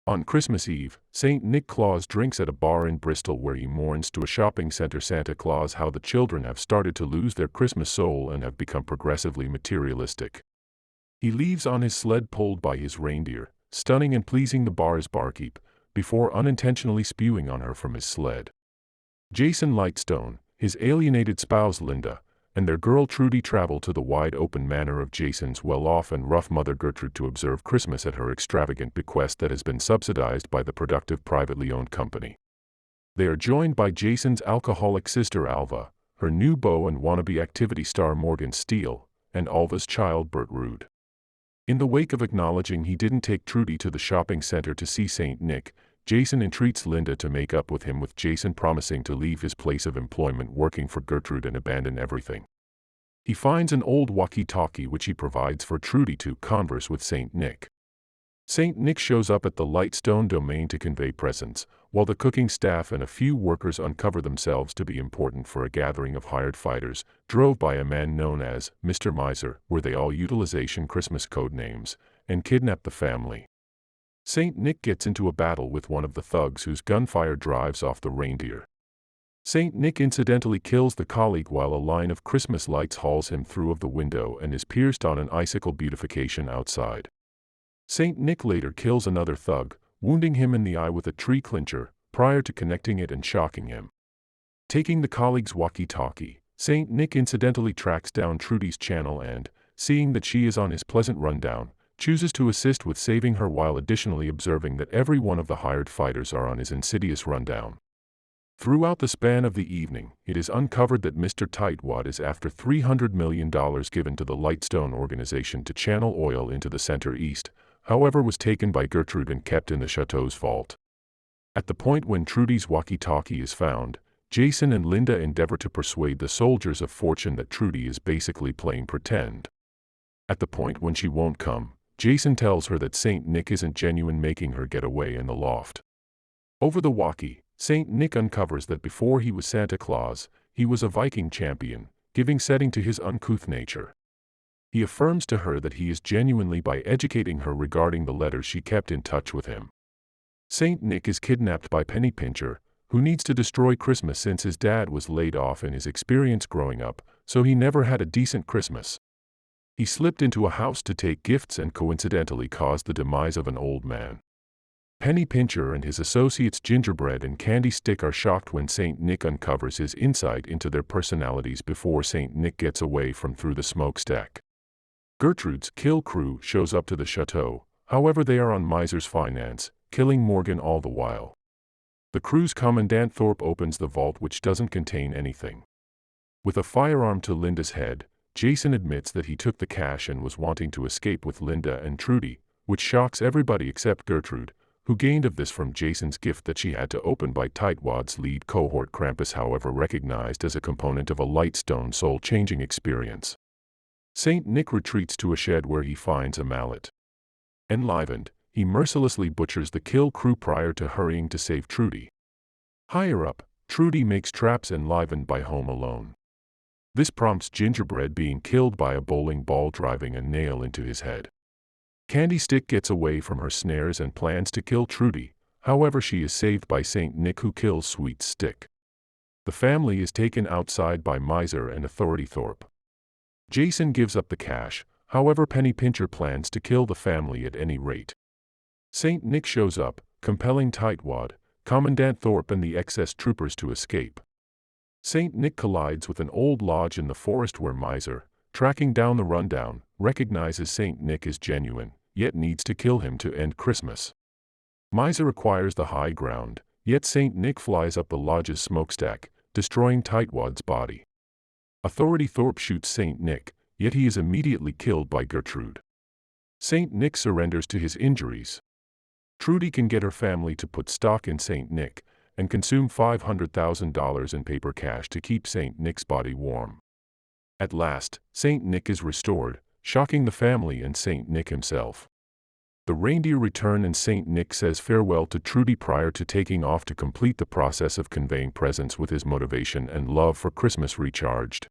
On Christmas Eve, St. Nick Claus drinks at a bar in Bristol where he mourns to a shopping center Santa Claus how the children have started to lose their Christmas soul and have become progressively materialistic. He leaves on his sled pulled by his reindeer, stunning and pleasing the bar's barkeep, before unintentionally spewing on her from his sled. Jason Lightstone, his alienated spouse Linda, and their girl Trudy travel to the wide-open manor of Jason's well-off and rough mother Gertrude to observe Christmas at her extravagant bequest that has been subsidized by the productive privately owned company. They are joined by Jason's alcoholic sister Alva, her new beau and wannabe activity star Morgan Steele, and Alva's child Bert Rude. In the wake of acknowledging he didn't take Trudy to the shopping center to see St. Nick, Jason entreats Linda to make up with him, with Jason promising to leave his place of employment working for Gertrude and abandon everything. He finds an old walkie-talkie which he provides for Trudy to converse with St. Nick. St. Nick shows up at the Lightstone domain to convey presents, while the cooking staff and a few workers uncover themselves to be important for a gathering of hired fighters, drove by a man known as Mr. Miser, where they all utilization Christmas code names, and kidnap the family. St. Nick gets into a battle with one of the thugs whose gunfire drives off the reindeer. St. Nick incidentally kills the colleague while a line of Christmas lights hauls him through of the window and is pierced on an icicle beautification outside. St. Nick later kills another thug, wounding him in the eye with a tree clincher, prior to connecting it and shocking him. Taking the colleague's walkie-talkie, St. Nick incidentally tracks down Trudy's channel and, seeing that she is on his pleasant rundown, chooses to assist with saving her while additionally observing that every one of the hired fighters are on his insidious rundown. Throughout the span of the evening, it is uncovered that Mr. Tightwad is after $300 million given to the Lightstone organization to channel oil into the Center East, however was taken by Gertrude and kept in the chateau's vault. At the point when Trudy's walkie-talkie is found, Jason and Linda endeavor to persuade the soldiers of fortune that Trudy is basically playing pretend. At the point when she won't come, Jason tells her that St. Nick isn't genuine, making her get away in the loft. Over the walkie, St. Nick uncovers that before he was Santa Claus, he was a Viking champion, giving setting to his uncouth nature. He affirms to her that he is genuinely by educating her regarding the letters she kept in touch with him. St. Nick is kidnapped by Penny Pincher, who needs to destroy Christmas since his dad was laid off in his experience growing up, so he never had a decent Christmas. He slipped into a house to take gifts and coincidentally caused the demise of an old man. Penny Pincher and his associates Gingerbread and Candy Stick are shocked when St. Nick uncovers his insight into their personalities before St. Nick gets away from through the smokestack. Gertrude's kill crew shows up to the chateau, however they are on Miser's finance, killing Morgan all the while. The crew's Commandant Thorpe opens the vault which doesn't contain anything. With a firearm to Linda's head, Jason admits that he took the cash and was wanting to escape with Linda and Trudy, which shocks everybody except Gertrude, who gained of this from Jason's gift that she had to open by Tightwad's lead cohort Krampus, however recognized as a component of a Lightstone soul-changing experience. St. Nick retreats to a shed where he finds a mallet. Enlivened, he mercilessly butchers the kill crew prior to hurrying to save Trudy. Higher up, Trudy makes traps enlivened by Home Alone. This prompts Gingerbread being killed by a bowling ball driving a nail into his head. Candy Stick gets away from her snares and plans to kill Trudy, however she is saved by St. Nick, who kills Sweet Stick. The family is taken outside by Miser and Authority Thorpe. Jason gives up the cash, however Penny Pincher plans to kill the family at any rate. St. Nick shows up, compelling Tightwad, Commandant Thorpe and the excess troopers to escape. St. Nick collides with an old lodge in the forest where Miser, tracking down the rundown, recognizes St. Nick as genuine, yet needs to kill him to end Christmas. Miser acquires the high ground, yet St. Nick flies up the lodge's smokestack, destroying Tightwad's body. Authority Thorpe shoots St. Nick, yet he is immediately killed by Gertrude. St. Nick surrenders to his injuries. Trudy can get her family to put stock in St. Nick, and consume $500,000 in paper cash to keep St. Nick's body warm. At last, St. Nick is restored, shocking the family and St. Nick himself. The reindeer return and St. Nick says farewell to Trudy prior to taking off to complete the process of conveying presents with his motivation and love for Christmas recharged.